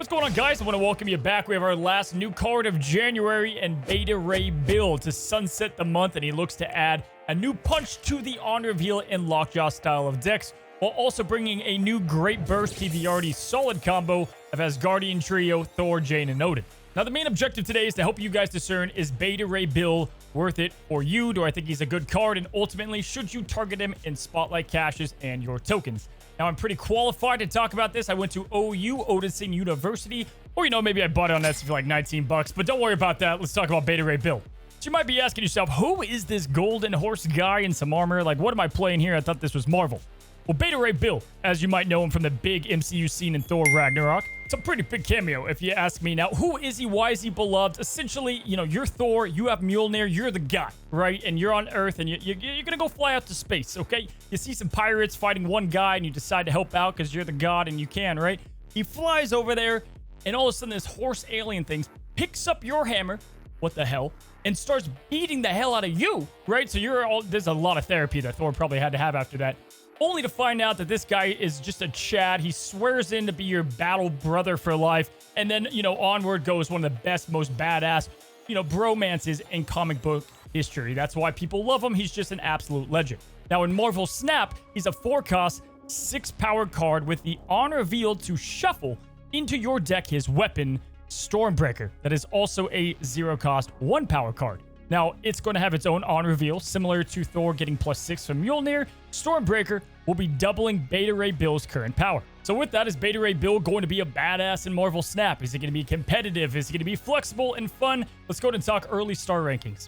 What's going on, guys? I want to welcome you back. We have our last new card of January, and Beta Ray Bill to sunset the month, and he looks to add a new punch to the on reveal in Lockjaw style of decks, while also bringing a new great burst to the already solid combo of Asgardian trio, Thor, Jane, and Odin. Now, the main objective today is to help you guys discern, is Beta Ray Bill worth it for you? Do I think he's a good card? And ultimately, should you target him in Spotlight caches and your tokens? Now, I'm pretty qualified to talk about this. I went to OU, Odinson University, or, maybe I bought it on Etsy for like 19 bucks, but don't worry about that. Let's talk about Beta Ray Bill. So you might be asking yourself, who is this golden horse guy in some armor? Like, what am I playing here? I thought this was Marvel. Well, Beta Ray Bill, as you might know him from the big MCU scene in Thor Ragnarok, it's a pretty big cameo, if you ask me. Now, who is he? Why is he beloved? Essentially, you're Thor, you have Mjolnir, you're the guy, right? And you're on Earth, and you're going to go fly out to space, okay? You see some pirates fighting one guy, and you decide to help out because you're the god and you can, right? He flies over there, and all of a sudden, this horse alien thing picks up your hammer, what the hell, and starts beating the hell out of you, right? So there's a lot of therapy that Thor probably had to have after that. Only to find out that this guy is just a Chad. He swears in to be your battle brother for life. And then, onward goes one of the best, most badass, bromances in comic book history. That's why people love him. He's just an absolute legend. Now, in Marvel Snap, he's a 4-cost, 6-power card with the on reveal to shuffle into your deck his weapon, Stormbreaker. That is also a 0-cost, 1-power card. Now, it's going to have its own on reveal, similar to Thor getting +6 from Mjolnir. Stormbreaker will be doubling Beta Ray Bill's current power. So with that, is Beta Ray Bill going to be a badass in Marvel Snap? Is he going to be competitive? Is he going to be flexible and fun? Let's go ahead and talk early star rankings.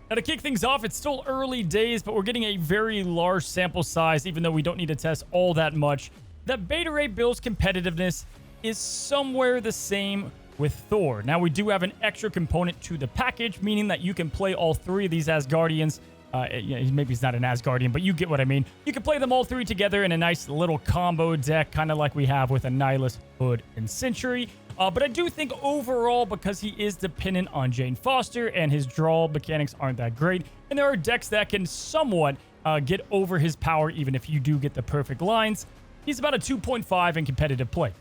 Now, to kick things off, it's still early days, but we're getting a very large sample size, even though we don't need to test all that much. That Beta Ray Bill's competitiveness is somewhere the same with Thor. Now, we do have an extra component to the package, meaning that you can play all 3 of these Asgardians. Maybe he's not an Asgardian, but you get what I mean. You can play them all 3 together in a nice little combo deck, kind of like we have with Annihilus, Hood, and Sentry. But I do think overall, because he is dependent on Jane Foster and his draw mechanics aren't that great, and there are decks that can somewhat get over his power even if you do get the perfect lines, he's about a 2.5 in competitive play.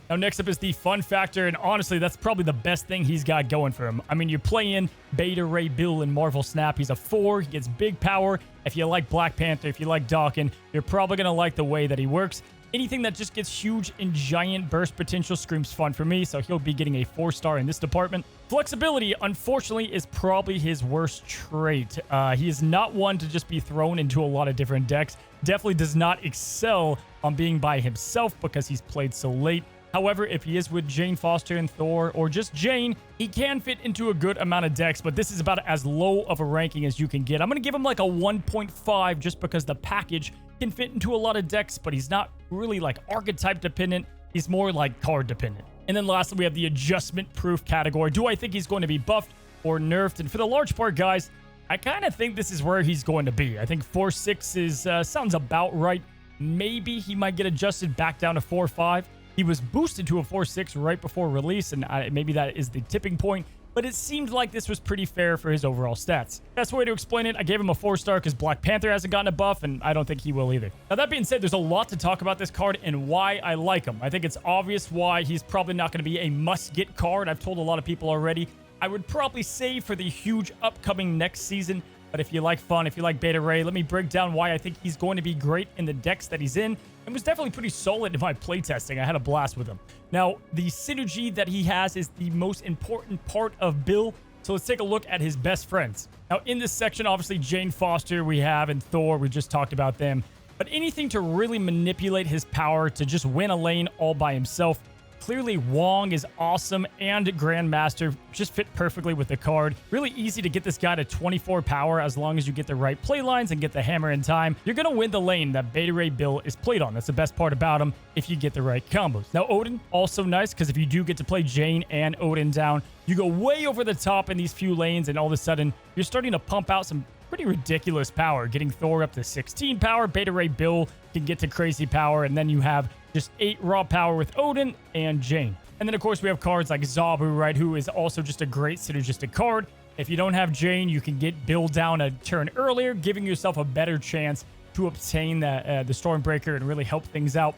Now, next up is the fun factor, and honestly, that's probably the best thing he's got going for him. I mean, you're playing Beta Ray Bill in Marvel Snap. He's a 4. He gets big power. If you like Black Panther, if you like Dawkins, you're probably going to like the way that he works. Anything that just gets huge and giant burst potential screams fun for me, so he'll be getting a 4-star in this department. Flexibility, unfortunately, is probably his worst trait. He is not one to just be thrown into a lot of different decks. Definitely does not excel on being by himself because he's played so late. However, if he is with Jane Foster and Thor, or just Jane, he can fit into a good amount of decks, but this is about as low of a ranking as you can get. I'm going to give him like a 1.5 just because the package can fit into a lot of decks, but he's not really like archetype dependent. He's more like card dependent. And then lastly, we have the adjustment proof category. Do I think he's going to be buffed or nerfed? And for the large part, guys, I kind of think this is where he's going to be. I think 4.6 is sounds about right. Maybe he might get adjusted back down to 4.5. He was boosted to a 4.6 right before release, and maybe that is the tipping point, but it seemed like this was pretty fair for his overall stats. Best way to explain it, I gave him a 4-star because Black Panther hasn't gotten a buff, and I don't think he will either. Now, that being said, there's a lot to talk about this card and why I like him. I think it's obvious why he's probably not going to be a must-get card. I've told a lot of people already. I would probably save for the huge upcoming next season, but if you like fun, if you like Beta Ray, let me break down why I think he's going to be great in the decks that he's in. It was definitely pretty solid in my playtesting. I had a blast with him. Now, the synergy that he has is the most important part of Bill, so let's take a look at his best friends. Now, in this section, obviously, Jane Foster we have, and Thor, we just talked about them. But anything to really manipulate his power to just win a lane all by himself. Clearly, Wong is awesome, and Grandmaster just fit perfectly with the card. Really easy to get this guy to 24 power as long as you get the right play lines and get the hammer in time. You're going to win the lane that Beta Ray Bill is played on. That's the best part about him if you get the right combos. Now, Odin, also nice, because if you do get to play Jane and Odin down, you go way over the top in these few lanes, and all of a sudden, you're starting to pump out some pretty ridiculous power, getting Thor up to 16 power. Beta Ray Bill can get to crazy power, and then you have just 8 raw power with Odin and Jane. And then, of course, we have cards like Zabu, right, who is also just a great synergistic card. If you don't have Jane, you can get Bill down a turn earlier, giving yourself a better chance to obtain the Stormbreaker and really help things out.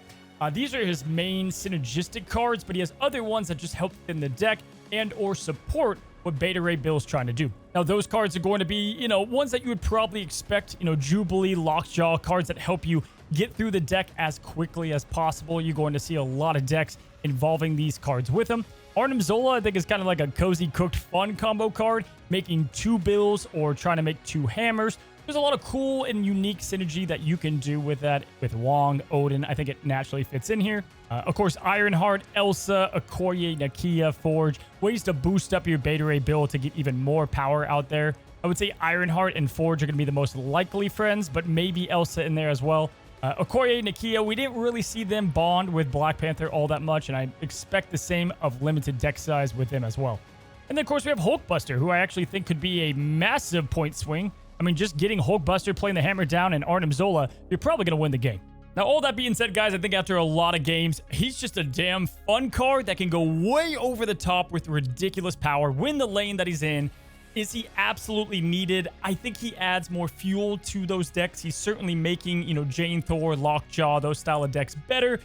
These are his main synergistic cards, but he has other ones that just help in the deck and or support what Beta Ray Bill's trying to do. Now, those cards are going to be, you know, ones that you would probably expect, you know, Jubilee, Lockjaw, cards that help you get through the deck as quickly as possible. You're going to see a lot of decks involving these cards with them. Arnim Zola, I think, is kind of like a cozy cooked fun combo card, making 2 bills or trying to make 2 hammers. There's a lot of cool and unique synergy that you can do with that. With Wong, Odin, I think it naturally fits in here. Of course, Ironheart, Elsa, Okoye, Nakia, Forge. Ways to boost up your Beta Ray build to get even more power out there. I would say Ironheart and Forge are going to be the most likely friends, but maybe Elsa in there as well. Okoye, Nakia, we didn't really see them bond with Black Panther all that much, and I expect the same of limited deck size with them as well. And then, of course, we have Hulkbuster, who I actually think could be a massive point swing. I mean, just getting Hulkbuster, playing the hammer down, and Arnim Zola, you're probably going to win the game. Now, all that being said, guys, I think after a lot of games, he's just a damn fun card that can go way over the top with ridiculous power, win the lane that he's in. Is he absolutely needed? I think he adds more fuel to those decks. He's certainly making, you know, Jane, Thor, Lockjaw, those style of decks better.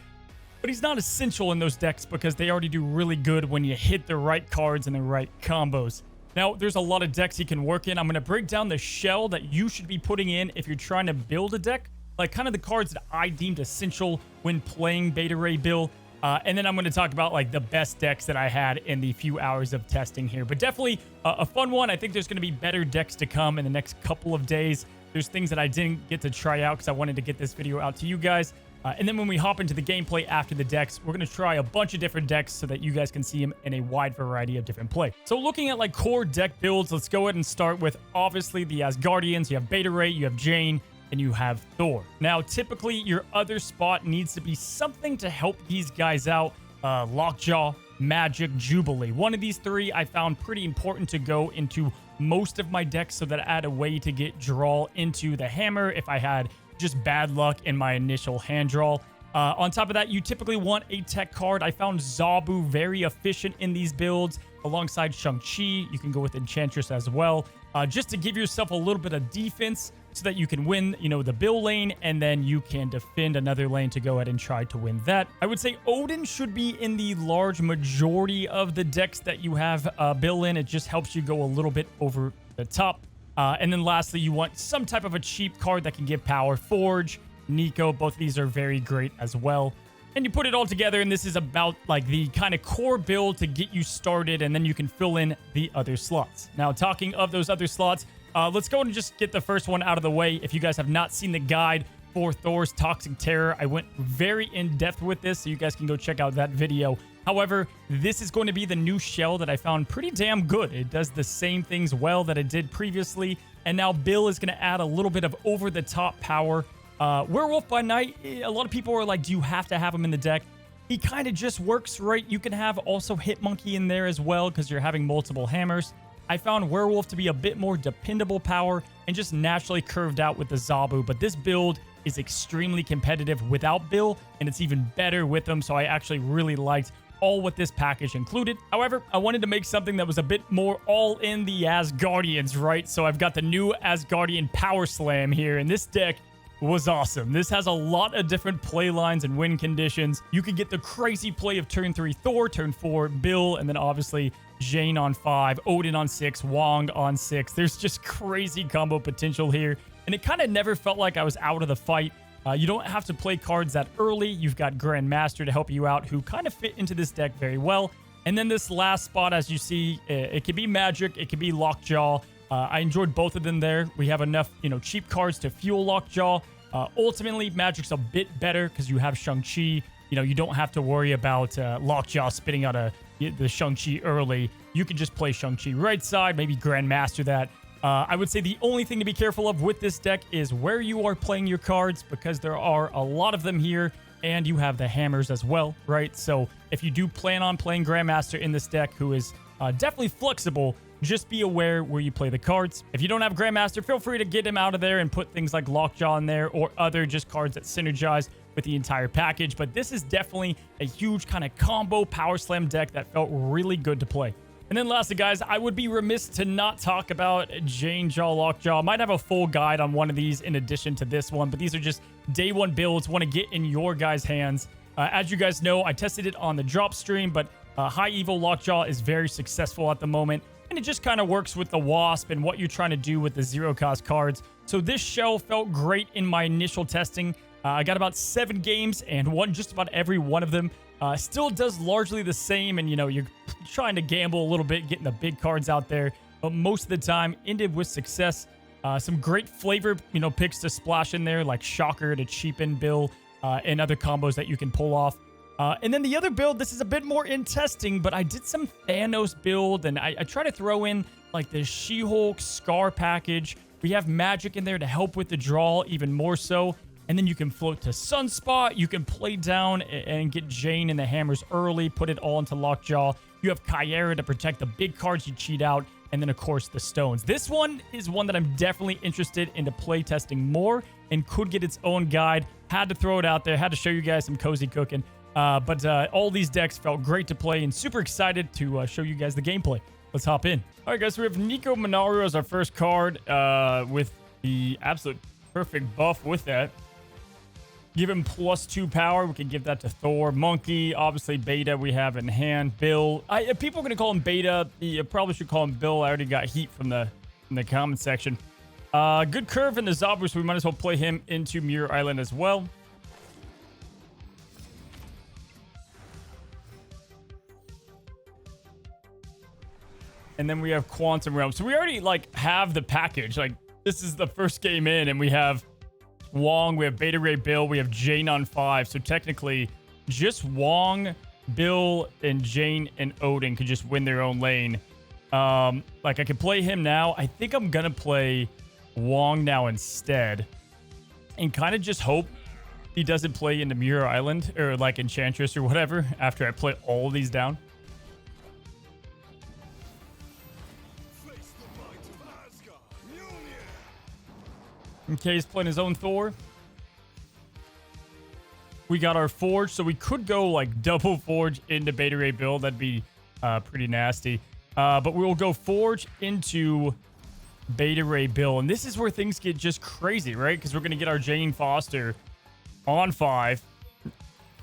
But he's not essential in those decks because they already do really good when you hit the right cards and the right combos. Now, there's a lot of decks he can work in. I'm going to break down the shell that you should be putting in if you're trying to build a deck. Like, kind of the cards that I deemed essential when playing Beta Ray Bill. And then I'm going to talk about, like, the best decks that I had in the few hours of testing here. But definitely a fun one. I think there's going to be better decks to come in the next couple of days. There's things that I didn't get to try out because I wanted to get this video out to you guys. And then when we hop into the gameplay after the decks, we're going to try a bunch of different decks so that you guys can see them in a wide variety of different play. So looking at like core deck builds, let's go ahead and start with obviously the Asgardians. You have Beta Ray, you have Jane, and you have Thor. Now, typically your other spot needs to be something to help these guys out. Lockjaw, Magic, Jubilee. One of these 3 I found pretty important to go into most of my decks so that I had a way to get draw into the hammer if I had just bad luck in my initial hand draw. On top of that, you typically want a tech card. I found Zabu very efficient in these builds alongside Shang-Chi. You can go with Enchantress as well, just to give yourself a little bit of defense so that you can win, you know, the Bill lane, and then you can defend another lane to go ahead and try to win that. I would say Odin should be in the large majority of the decks that you have Bill in. It just helps you go a little bit over the top. And then lastly, you want some type of a cheap card that can give power. Forge, Nico, both of these are very great as well. And you put it all together, and this is about like the kind of core build to get you started, and then you can fill in the other slots. Now, talking of those other slots, let's go and just get the first one out of the way. If you guys have not seen the guide for Thor's Toxic Terror, I went very in-depth with this, so you guys can go check out that video. However, this is going to be the new shell that I found pretty damn good. It does the same things well that it did previously, and now Bill is going to add a little bit of over-the-top power. Werewolf by Night, a lot of people are like, do you have to have him in the deck? He kind of just works, right? You can have also Hitmonkey in there as well because you're having multiple hammers. I found Werewolf to be a bit more dependable power and just naturally curved out with the Zabu, but this build is extremely competitive without Bill, and it's even better with him, so I actually really liked all what this package included. However, I wanted to make something that was a bit more all in the Asgardians, right? So I've got the new Asgardian Power Slam here, and this deck was awesome. This has a lot of different play lines and win conditions. You could get the crazy play of turn 3 Thor, turn 4 Bill, and then obviously Jane on 5, Odin on 6, Wong on 6. There's just crazy combo potential here, and it kind of never felt like I was out of the fight. You don't have to play cards that early. You've got Grandmaster to help you out, who kind of fit into this deck very well. And then this last spot, as you see, it could be Magic, it could be Lockjaw. I enjoyed both of them there. We have enough, you know, cheap cards to fuel Lockjaw. Ultimately, Magic's a bit better because you have Shang-Chi. You know, you don't have to worry about Lockjaw spitting out the Shang-Chi early. You can just play Shang-Chi right side, maybe Grandmaster that. I would say the only thing to be careful of with this deck is where you are playing your cards, because there are a lot of them here, and you have the hammers as well, right? So if you do plan on playing Grandmaster in this deck, who is definitely flexible, just be aware where you play the cards. If you don't have Grandmaster, feel free to get him out of there and put things like Lockjaw in there or other just cards that synergize with the entire package. But this is definitely a huge kind of combo Power Slam deck that felt really good to play. And then lastly, guys, I would be remiss to not talk about JaneJaw Lockjaw. I might have a full guide on one of these in addition to this one, but these are just day one builds. Want to get in your guys' hands. As you guys know, I tested it on the drop stream, but High Evo Lockjaw is very successful at the moment, and it just kind of works with the Wasp and what you're trying to do with the zero cost cards. So this shell felt great in my initial testing. I got about 7 games and won just about every one of them. Still does largely the same, and you're trying to gamble a little bit, getting the big cards out there, but most of the time ended with success. Some great flavor, picks to splash in there, like Shocker to cheapen Bill, and other combos that you can pull off. And then the other build, this is a bit more in testing, but I did some Thanos build, and I try to throw in like the She-Hulk Scar package. We have magic in there to help with the draw even more so. And then you can float to Sunspot. You can play down and get Jane and the hammers early, put it all into Lockjaw. You have Kyera to protect the big cards you cheat out. And then, of course, the stones. This one is one that I'm definitely interested into play testing more and could get its own guide. Had to throw it out there. Had to show you guys some cozy cooking. But all these decks felt great to play and super excited to show you guys the gameplay. Let's hop in. All right, guys, so we have Nico Minaru as our first card with the absolute perfect buff with that. Give him +2 power. We can give that to Thor. Monkey, obviously Beta we have in hand. Bill. People are going to call him Beta. You probably should call him Bill. I already got heat from the comment section. Good curve in the Zabu, so we might as well play him into Muir Island as well. And then we have Quantum Realm. So we already have the package. This is the first game in, and we have Wong, we have Beta Ray Bill, we have Jane on 5. So technically, just Wong, Bill, and Jane and Odin could just win their own lane. I could play him now. I think I'm gonna play Wong now instead, and kind of just hope he doesn't play into Muir Island or Enchantress or whatever after I play all of these down. Okay, he's playing his own Thor. We got our Forge, so we could go double Forge into Beta Ray Bill. That'd be pretty nasty. But we'll go Forge into Beta Ray Bill. And this is where things get just crazy, right? Because we're going to get our Jane Foster on 5.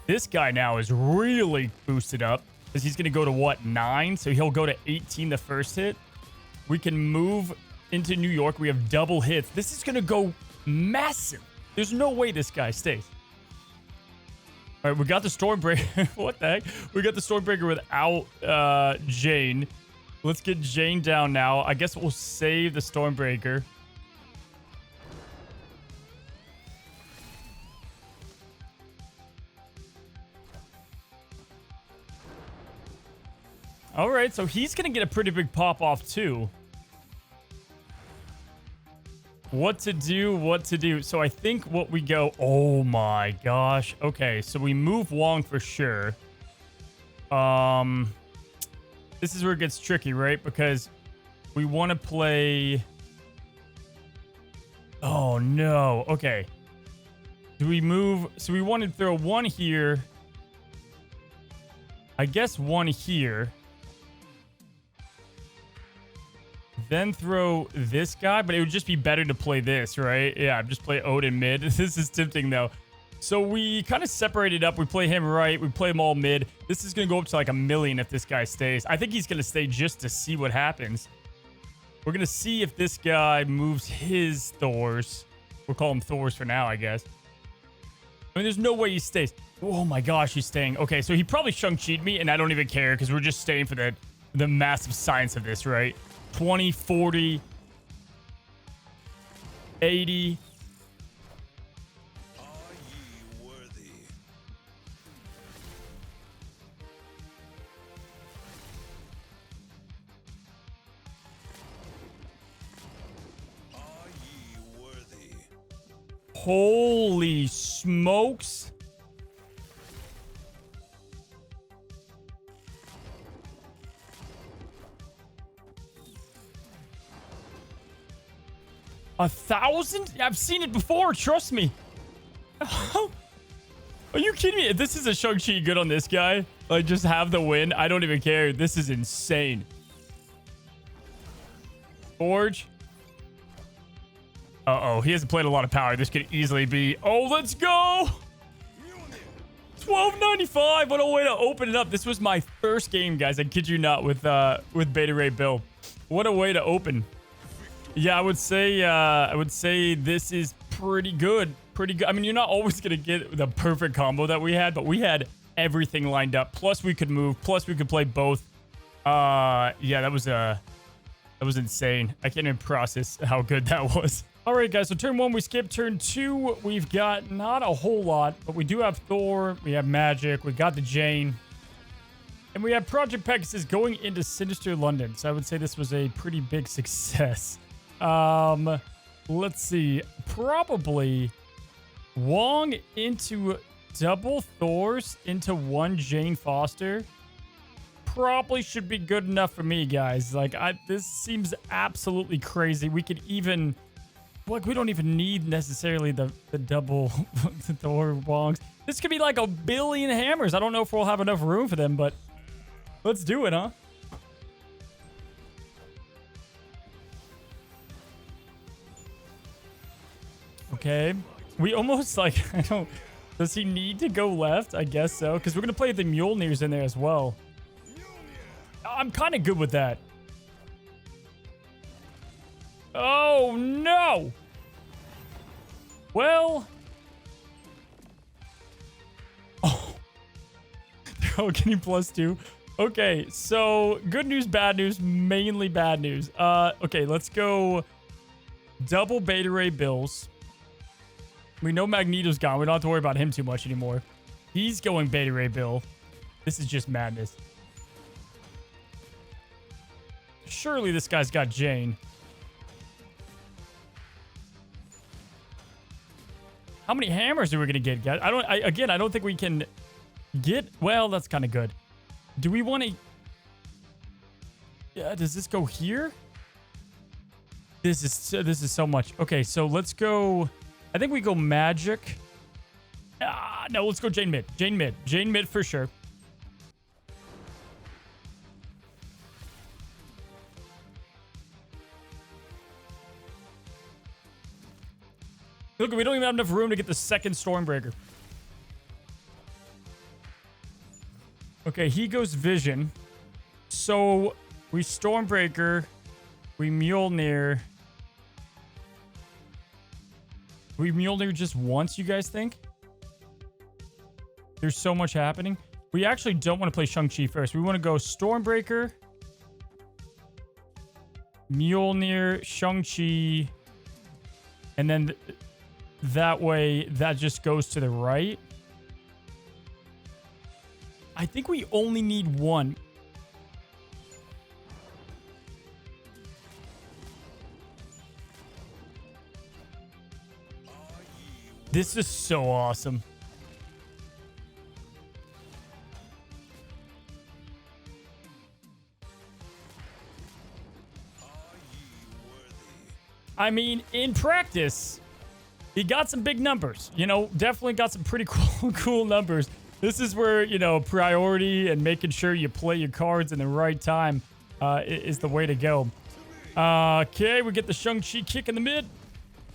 This guy now is really boosted up because he's going to go to, what, 9? So he'll go to 18 the first hit. We can move into New York. We have double hits. This is going to go massive. There's no way this guy stays. All right, we got the Stormbreaker. What the heck? We got the Stormbreaker without Jane. Let's get Jane down now. I guess we'll save the Stormbreaker. All right, so he's going to get a pretty big pop-off too. What to do. So I think what we go... Oh my gosh. Okay, so we move Wong for sure. This is where it gets tricky, right? Because we want to play... Oh no. Okay. Do we move... So we want to throw 1 here. I guess 1 here. Then throw this guy, but it would just be better to play this, right? Yeah, just play Odin mid. This is tempting, though. So we kind of separate it up. We play him right. We play him all mid. This is going to go up to like 1 million if this guy stays. I think he's going to stay just to see what happens. We're going to see if this guy moves his Thors. We'll call him Thors for now, I guess. I mean, there's no way he stays. Oh my gosh, he's staying. Okay, so he probably Shang-Chi'd me, and I don't even care because we're just staying for the massive science of this, right? 20, 40, 80. Are ye worthy? Are ye worthy? Holy smokes. $1,000? I've seen it before. Trust me. Are you kidding me? If this is a Shang-Chi good on this guy, like just have the win. I don't even care. This is insane. Forge. Uh-oh. He hasn't played a lot of power. This could easily be... Oh, let's go. $12.95. What a way to open it up. This was my first game, guys. I kid you not, with Beta Ray Bill. What a way to open. Yeah, I would say this is pretty good. Pretty good. I mean, you're not always gonna get the perfect combo that we had, but we had everything lined up. Plus, we could move. Plus, we could play both. Yeah, that was insane. I can't even process how good that was. All right, guys. So turn 1, we skipped. Turn 2, we've got not a whole lot, but we do have Thor. We have Magic. We got the Jane. And we have Project Pegasus going into Sinister London. So I would say this was a pretty big success. Let's see. Probably Wong into double Thors into 1 Jane Foster. Probably should be good enough for me, guys. Like, this seems absolutely crazy. We could even... Like, we don't even need necessarily the double Thor Wongs. This could be like a billion hammers. I don't know if we'll have enough room for them, but let's do it, huh? Okay. We almost like, I don't... Does he need to go left? I guess so. Because we're going to play the Mjolnirs in there as well. I'm kind of good with that. Oh, no. Well. Oh. Oh, getting +2. Okay, so good news, bad news. Mainly bad news. Okay, let's go double Beta Ray Bills. We know Magneto's gone. We don't have to worry about him too much anymore. He's going Beta Ray Bill. This is just madness. Surely this guy's got Jane. How many hammers are we gonna get, guys? I don't think we can get... Well, that's kind of good. Do we want to... Yeah, does this go here? This is so much. Okay, so let's go... I think we go Magic. No, let's go Jane mid. Jane mid. Jane mid for sure. Look, we don't even have enough room to get the second Stormbreaker. Okay, he goes Vision. So, we Stormbreaker. We Mjolnir. We Mjolnir just once, you guys think? There's so much happening. We actually don't want to play Shang-Chi first. We want to go Stormbreaker. Mjolnir, Shang-Chi. And then... That way, that just goes to the right. I think we only need 1. This is so awesome. I mean, in practice... He got some big numbers, you know, definitely got some pretty cool numbers. This is where, you know, priority and making sure you play your cards in the right time is the way to go. Okay, we get the Shang-Chi kick in the mid.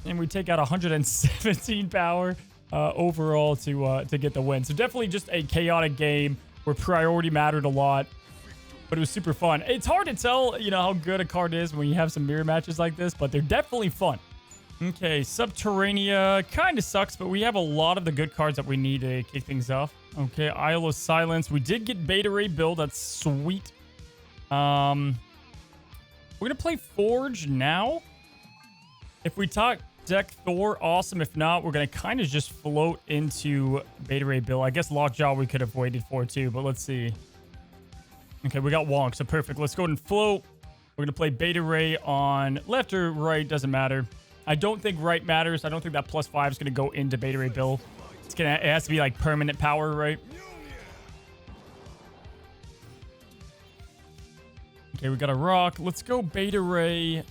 And we take out 117 power overall to get the win. So definitely just a chaotic game where priority mattered a lot. But it was super fun. It's hard to tell, you know, how good a card is when you have some mirror matches like this. But they're definitely fun. Okay, Subterranea kind of sucks, but we have a lot of the good cards that we need to kick things off. Okay, Isle of Silence. We did get Beta Ray Bill. That's sweet. We're going to play Forge now. If we talk deck Thor, awesome. If not, we're going to kind of just float into Beta Ray Bill. I guess Lockjaw we could have waited for too, but let's see. Okay, we got Wong, so perfect. Let's go ahead and float. We're going to play Beta Ray on left or right. Doesn't matter. I don't think right matters. I don't think that +5 is going to go into Beta Ray Bill. It has to be like permanent power, right? Okay, we got a rock. Let's go Beta Ray.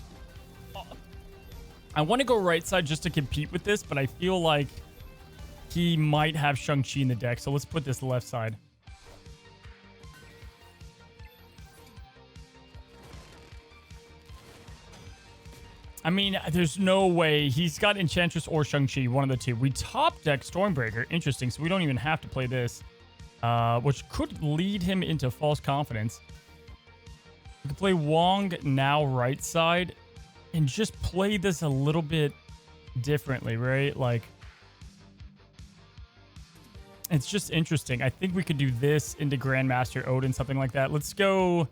I want to go right side just to compete with this, but I feel like he might have Shang-Chi in the deck. So let's put this left side. I mean, there's no way. He's got Enchantress or Shang-Chi, one of the two. We top deck Stormbreaker. Interesting. So we don't even have to play this, which could lead him into false confidence. We could play Wong now right side and just play this a little bit differently, right? Like, it's just interesting. I think we could do this into Grandmaster Odin, something like that. Let's go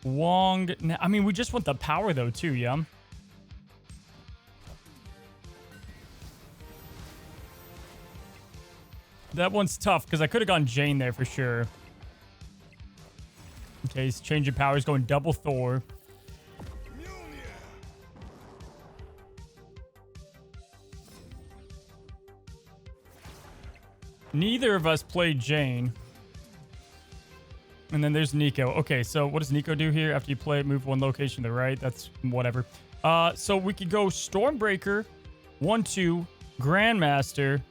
Wong. I mean, we just want the power, though, too, yeah? That one's tough, because I could have gone Jane there for sure. Okay, he's changing powers, going double Thor. Neither of us played Jane. And then there's Nico. Okay, so what does Nico do here? After you play it, move one location to the right. That's whatever. So we could go Stormbreaker, 1-2, Grandmaster,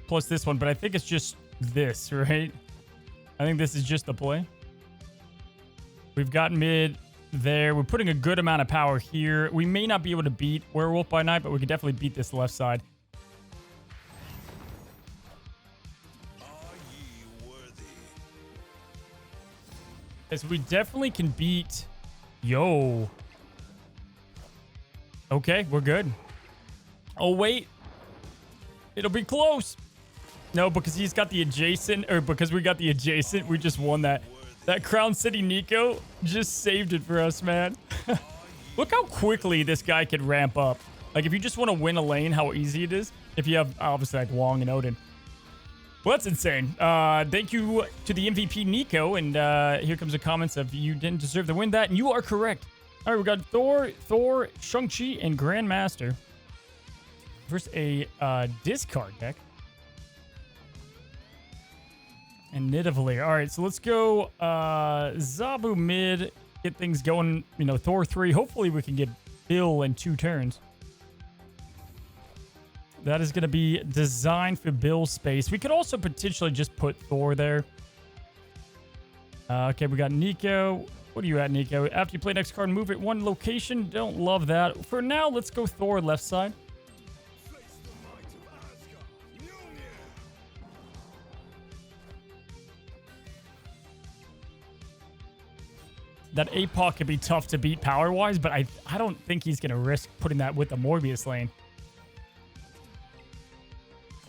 plus this one. But I think it's just this, right? I think this is just the play. We've got mid there. We're putting a good amount of power here. We may not be able to beat Werewolf by Night, but we could definitely beat this left side. So we definitely can beat... Yo. Okay, we're good. Oh, wait. It'll be close. No, because he's got the adjacent, or because we got the adjacent, we just won that. That Crown City Nico just saved it for us, man. Look how quickly this guy could ramp up. Like, if you just want to win a lane, how easy it is. If you have, obviously, like Wong and Odin. Well, that's insane. Thank you to the MVP, Nico. And here comes the comments of you didn't deserve to win that. And you are correct. All right, we got Thor, Shang-Chi, and Grandmaster. First, a discard deck. And Nidavellir. All right, so let's go Zabu mid. Get things going. You know, Thor 3. Hopefully, we can get Bill in 2 turns. That is going to be designed for Bill's space. We could also potentially just put Thor there. Okay, we got Nico. What are you at, Nico? After you play next card, move it 1 location. Don't love that. For now, let's go Thor left side. That APOC could be tough to beat power-wise, but I don't think he's going to risk putting that with the Morbius lane.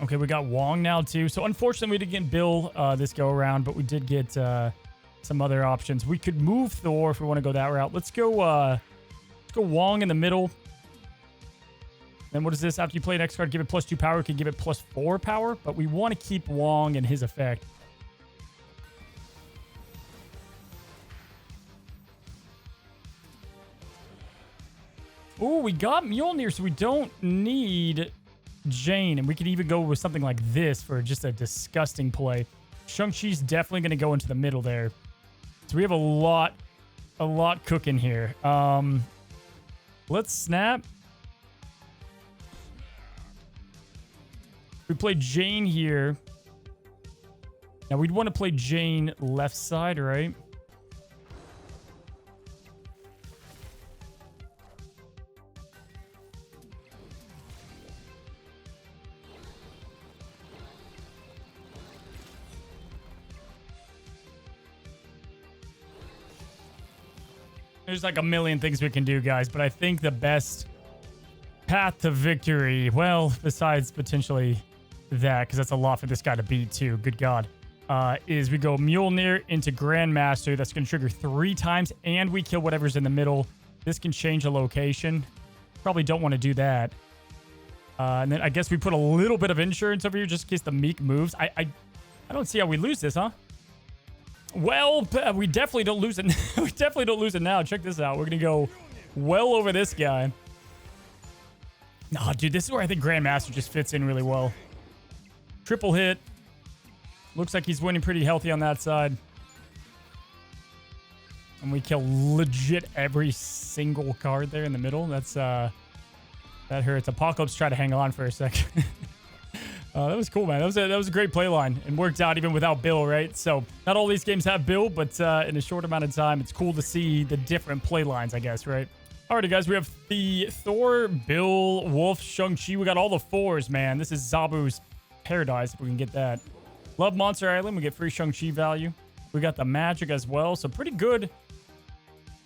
Okay, we got Wong now, too. So, unfortunately, we didn't get Bill this go-around, but we did get some other options. We could move Thor if we want to go that route. Let's go Wong in the middle. Then what is this? After you play an X card, give it +2 power. We can give it +4 power, but we want to keep Wong and his effect. Ooh, we got Mjolnir, so we don't need Jane. And we could even go with something like this for just a disgusting play. Shang-Chi's definitely going to go into the middle there. So we have a lot cooking here. Let's snap. We play Jane here. Now, we'd want to play Jane left side, right? There's like a million things we can do, guys, but I think the best path to victory, well, besides potentially that, because that's a lot for this guy to beat too, good God, is we go Mjolnir into Grandmaster. That's going to trigger 3 times, and we kill whatever's in the middle. This can change a location. Probably don't want to do that. And then I guess we put a little bit of insurance over here just in case the Meek moves. I don't see how we lose this, huh? Well, we definitely don't lose it. We definitely don't lose it now. Check this out. We're going to go well over this guy. Nah, dude, this is where I think Grandmaster just fits in really well. Triple hit. Looks like he's winning pretty healthy on that side. And we kill legit every single card there in the middle. That's, that hurts. Apocalypse tried to hang on for a second. That was cool, man. That was a great play line and worked out even without Bill, right? So not all these games have Bill, but in a short amount of time, it's cool to see the different play lines, I guess, right? Alrighty, guys, we have the Thor, Bill, Wolf, Shang-Chi. We got all the fours, man. This is Zabu's paradise if we can get that. Love Monster Island. We get free Shang-Chi value. We got the magic as well. So pretty good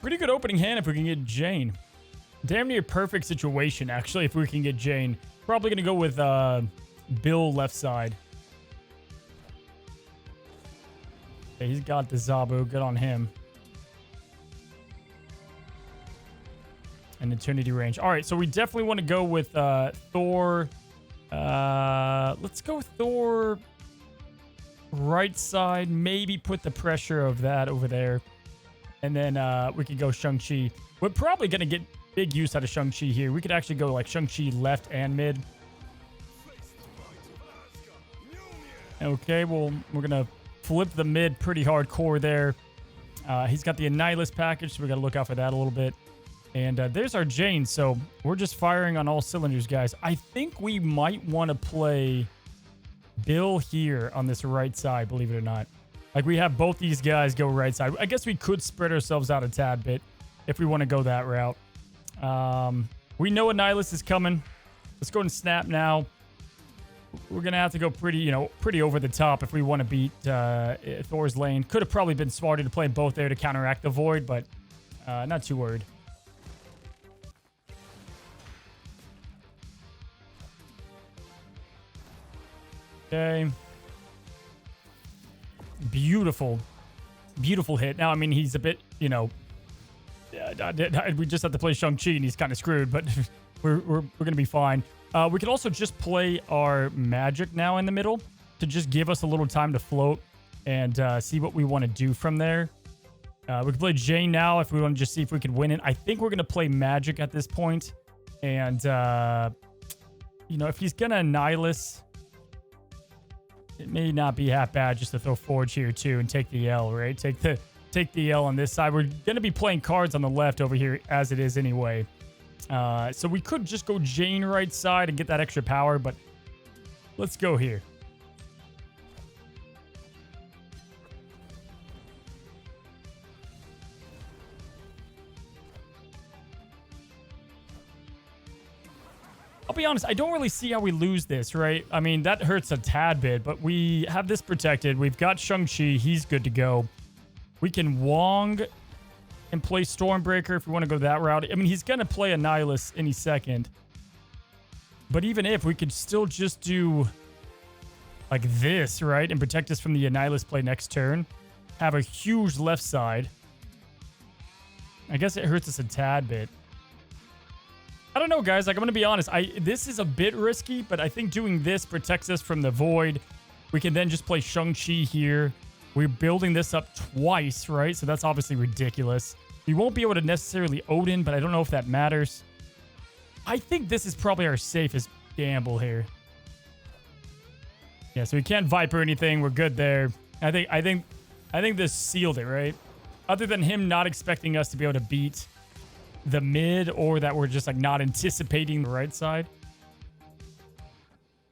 opening hand if we can get Jane. Damn near perfect situation, actually, if we can get Jane. Probably going to go with Bill left side. Okay, he's got the Zabu. Good on him. And Eternity Range. All right, so we definitely want to go with Thor. Let's go with Thor right side. Maybe put the pressure of that over there. And then we could go Shang-Chi. We're probably going to get big use out of Shang-Chi here. We could actually go like Shang-Chi left and mid. Okay, well, we're going to flip the mid pretty hardcore there. He's got the Annihilus package, so we got to look out for that a little bit. And there's our Jane, so we're just firing on all cylinders, guys. I think we might want to play Bill here on this right side, believe it or not. Like, we have both these guys go right side. I guess we could spread ourselves out a tad bit if we want to go that route. We know Annihilus is coming. Let's go and snap now. We're going to have to go pretty over the top if we want to beat Thor's lane. Could have probably been smarter to play both there to counteract the Void, but not too worried. Okay. Beautiful. Beautiful hit. Now, I mean, he's a bit, we just have to play Shang-Chi and he's kind of screwed, but we're going to be fine. We could also just play our magic now in the middle to just give us a little time to float and see what we want to do from there. We could play Jane now if we want to just see if we could win it. I think we're going to play magic at this point. And, if he's going to Annihilus, it may not be half bad just to throw Forge here too and take the L, right? Take the L on this side. We're going to be playing cards on the left over here as it is anyway. So we could just go Jane right side and get that extra power, but let's go here. I'll be honest, I don't really see how we lose this, right? I mean, that hurts a tad bit, but we have this protected. We've got Shang-Chi. He's good to go. We can Wong and play Stormbreaker if we want to go that route. I mean, he's going to play Annihilus any second. But even if, we could still just do like this, right? And protect us from the Annihilus play next turn. Have a huge left side. I guess it hurts us a tad bit. I don't know, guys. Like, I'm going to be honest. This is a bit risky, but I think doing this protects us from the Void. We can then just play Shang-Chi here. We're building this up twice, right? So that's obviously ridiculous. We won't be able to necessarily Odin, but I don't know if that matters. I think this is probably our safest gamble here. Yeah, so we can't Viper anything. We're good there. I think this sealed it, right? Other than him not expecting us to be able to beat the mid, or that we're just like not anticipating the right side.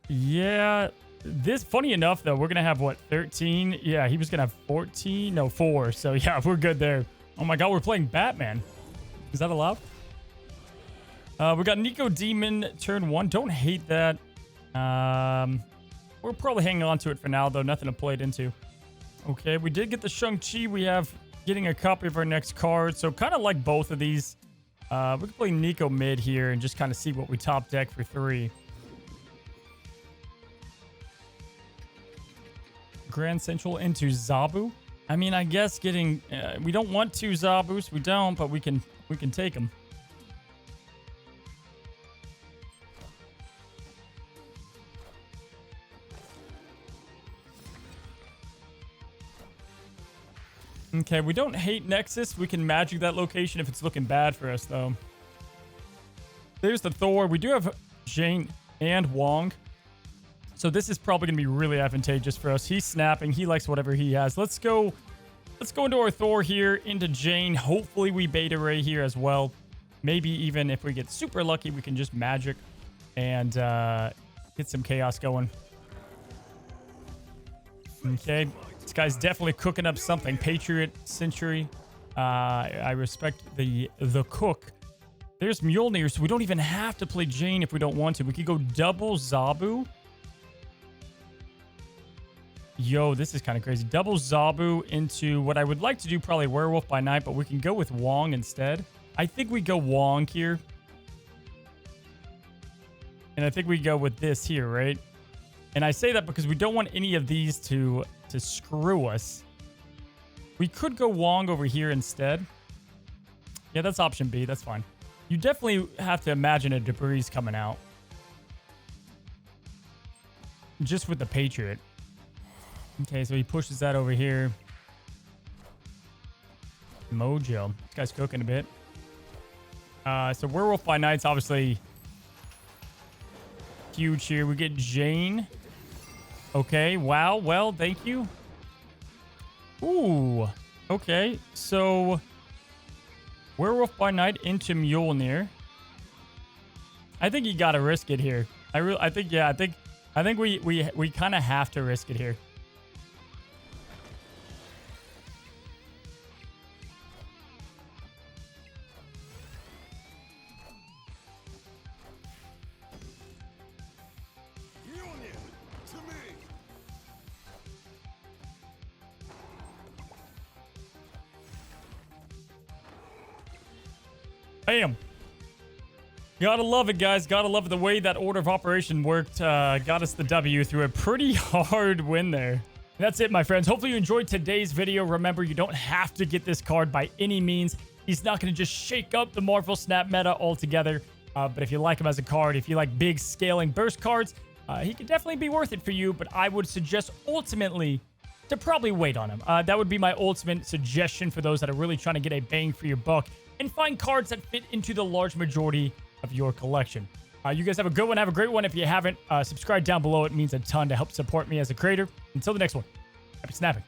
Yeah, this, funny enough though, we're gonna have what, 13? Yeah, he was gonna have 14. No, 4. So yeah, we're good there. Oh my god, we're playing Batman. Is that allowed? We got Nico Demon turn 1. Don't hate that. We're probably hanging on to it for now though. Nothing to play it into. Okay, we did get the Shang-Chi. We have getting a copy of our next card, so kind of like both of these. We can play Nico mid here and just kind of see what we top deck for 3. Grand Central into Zabu. I mean, I guess getting... we don't want 2 Zabus. We don't, but we can take them. Okay, we don't hate Nexus. We can magic that location if it's looking bad for us, though. There's the Thor. We do have Jane and Wong. So this is probably going to be really advantageous for us. He's snapping. He likes whatever he has. Let's go into our Thor here, into Jane. Hopefully we Beta Ray here as well. Maybe even if we get super lucky, we can just magic and get some chaos going. Okay. This guy's definitely cooking up something. Patriot Century. I respect the cook. There's Mjolnir, so we don't even have to play Jane if we don't want to. We could go double Zabu. Yo, this is kind of crazy. Double Zabu into what I would like to do, probably Werewolf by Night, but we can go with Wong instead. I think we go Wong here. And I think we go with this here, right? And I say that because we don't want any of these to screw us. We could go Wong over here instead. Yeah, that's option B. That's fine. You definitely have to imagine a debris coming out. Just with the Patriot. Okay, so he pushes that over here. Mojo. This guy's cooking a bit. So Werewolf by Night's obviously huge here. We get Jane. Okay, wow. Well, thank you. Ooh. Okay, so Werewolf by Night into Mjolnir. I think you gotta risk it here. I think we kind of have to risk it here. Union to me. Bam. Gotta love it, guys. Gotta love it. The way that order of operation worked got us the W through a pretty hard win there. That's it, my friends. Hopefully you enjoyed today's video. Remember, you don't have to get this card by any means. He's not going to just shake up the Marvel Snap meta altogether. But if you like him as a card, if you like big scaling burst cards, he could definitely be worth it for you. But I would suggest ultimately to probably wait on him. That would be my ultimate suggestion for those that are really trying to get a bang for your buck and find cards that fit into the large majority of your collection. You guys have a good one. Have a great one. If you haven't, subscribe down below. It means a ton to help support me as a creator. Until the next one, happy snapping.